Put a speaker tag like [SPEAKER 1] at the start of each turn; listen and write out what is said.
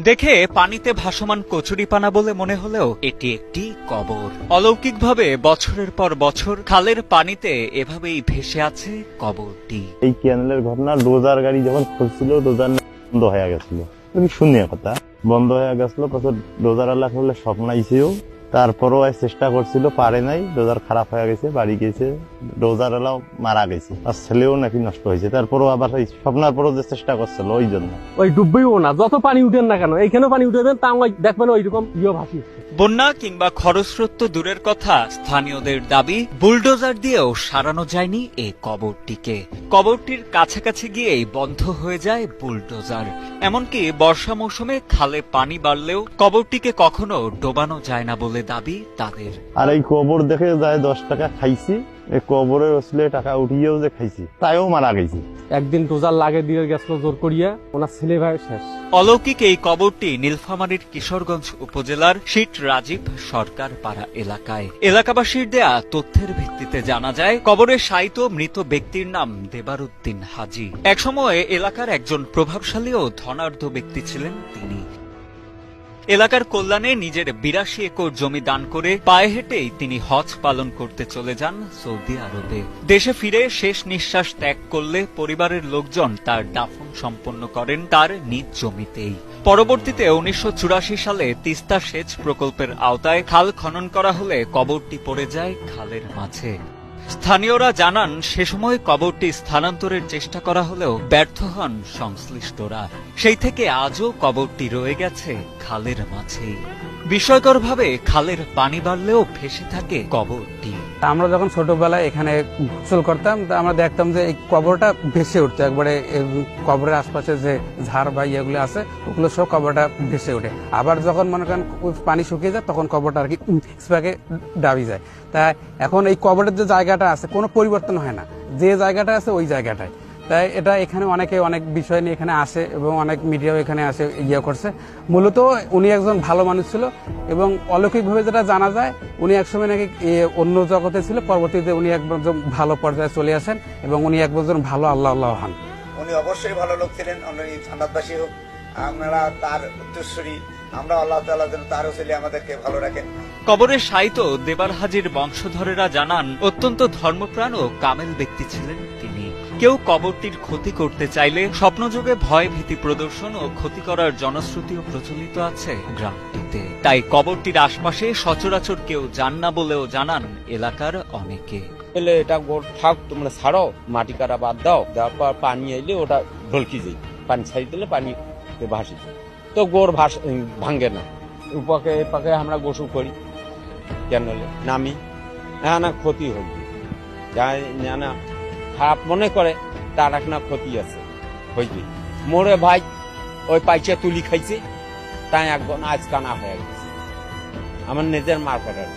[SPEAKER 1] দেখে পানিতে ভাসমান কচুরিপানা বলে মনে হলেও এটি একটি কবর। অলৌকিকভাবে বছরের পর বছর খালের পানিতে এভাবেই ভেসে আছে কবরটি।
[SPEAKER 2] এই ক্যানেলের ঘটনা ডোজার গাড়ি যখন খুলছিল ডোজার বন্ধ হয়ে গেছিল, শূন্য কথা বন্ধ হয়ে গেছিল। প্রচুর ডোজার আল্লাহ করলে স্বপ্ন আইসেও, তারপরও চেষ্টা করছিল, পারে নাই। ডোজার খারাপ হয়ে গেছে, বাড়ি গেছে, ডোজার আলাও মারা গেছে, আর ছেলেও নাকি নষ্ট হয়েছে। তারপরও আবার স্বপ্নার পরও যে চেষ্টা করছিল ওই জন্য
[SPEAKER 3] ওই ডুববেও না, যত পানি উঠেন না কেন, এইখানেও পানি উঠে দেন, তা দেখবেন ওইরকম ভাসি।
[SPEAKER 1] বন্যা কিংবা খরস্রোত তো দূরের কথা, স্থানীয়দের দাবি বুলডোজার দিয়েও সারানো যায়নি এই কবরটিকে। কবরটির কাছাকাছি গিয়েই বন্ধ হয়ে যায় বুলডোজার। এমনকি বর্ষা মৌসুমে খালে পানি বাড়লেও কবরটিকে কখনো ডোবানো যায় না বলে দাবি তাদের।
[SPEAKER 2] আর এই কবর দেখে যায় 10 টাকা খাইছি, এই কবরের ওসলে টাকা উঠিয়েও যে খাইছি, তাইও মারা গেছি।
[SPEAKER 3] একদিন ডোজার লাগে দিয়ে গেছিল জোর করিয়া, ওনার ছেলে ভাই শেষ।
[SPEAKER 1] অলৌকিক এই কবরটি নীলফামারীর কিশোরগঞ্জ উপজেলার শীত রাজীব সরকার পাড়া এলাকায়। এলাকাবাসীর দেয়া তথ্যের ভিত্তিতে জানা যায়, কবরে শায়িত মৃত ব্যক্তির নাম দেবারউদ্দিন হাজী। একসময় এলাকার একজন প্রভাবশালী ও ধনাঢ্য ব্যক্তি ছিলেন তিনি। এলাকার কল্যাণে নিজের 82 একর জমি দান করে পায়ে হেঁটেই তিনি হজ পালন করতে চলে যান সৌদি আরবে। দেশে ফিরে শেষ নিঃশ্বাস ত্যাগ করলে পরিবারের লোকজন তার দাফন সম্পন্ন করেন তার নিজ জমিতেই। পরবর্তীতে 1984 সালে তিস্তা সেচ প্রকল্পের আওতায় খাল খনন করা হলে কবরটি পড়ে যায় খালের মাঝে। স্থানীয়রা জানান, সে সময় কবরটি স্থানান্তরের চেষ্টা করা হলেও ব্যর্থ হন সংশ্লিষ্টরা। সেই থেকে আজও কবরটি রয়ে গেছে খালের মাঝেই। বিস্ময়করভাবে খালের পানি বাড়লেও ভেসে থাকে কবরটি।
[SPEAKER 4] আমরা যখন ছোটবেলায় এখানে গোসল করতাম, আমরা দেখতাম যে এই কবরটা ভেসে উঠতো একবারে। কবরের আশপাশে যে ঝাড় বা ইয়েগুলো আছে, ওগুলো সব কবরটা ভেসে ওঠে। আবার যখন মনে করেন পানি শুকিয়ে যায়, তখন কবরটা আর কি স্প্যাকে ডাবি যায়। তাই এখন এই কবরের যে জায়গাটা আছে, কোনো পরিবর্তন হয় না, যে জায়গাটা আছে ওই জায়গাটায়। তাই এটা এখানে অনেকে অনেক বিষয় নিয়ে এখানে আসে এবং অনেক মিডিয়াও এখানে আসে ইয়ে করছে। মূলত উনি একজন ভালো মানুষ ছিল এবং অলৌকিকভাবে যেটা জানা যায়, উনি একসময় নাকি অন্য জগতে ছিল, পরবর্তীতে উনি একজন ভালো পর্যায়ে চলে আসেন এবং উনি একজন ভালো আল্লাহ হন।
[SPEAKER 5] উনি অবশ্যই ভালো লোক ছিলেন। উনি জান্নাতবাসী হোক, আমরা তার উত্তরসূরি। আমরা আল্লাহ তাআলা যেন তার ওসিলায় আমাদেরকে ভালো রাখেন।
[SPEAKER 1] কবরে শায়িত দেবার হাজীর বংশধরেরা জানান, অত্যন্ত ধর্মপ্রাণ ও কামেল ব্যক্তি ছিলেন তিনি। কেউ কবরটির ক্ষতি করতে চাইলে স্বপ্নযোগে ভয় ভীতি প্রদর্শন ও ক্ষতি করার জনশ্রুতিও প্রচলিত আছে গ্রামটিতে। তাই কবরটির আশপাশে সচরাচর কেউ যান না বলেও জানান এলাকার অনেকে।
[SPEAKER 6] এলে এটা গোড় থাক, তোমরা ছাড়ো, মাটি কাটা বাদ দাও, দেওয়ার পর পানি এলে ওটা ঢলকি যায়, পানি ছাড়ি দিলে পানি ভাসি, তো গোড় ভাঙ্গে না। উপাকে এপাকে আমরা গোসল করি, কেন নামি না ক্ষতি হইবে, যাই না খারাপ মনে করে তার এক না ক্ষতি আছে হইবে। মোরে ভাই ওই পাইচা তুলি খাইছে, তাই একজন আজ কানা হয়ে গেছে, আমার নিজের মার্কেটার।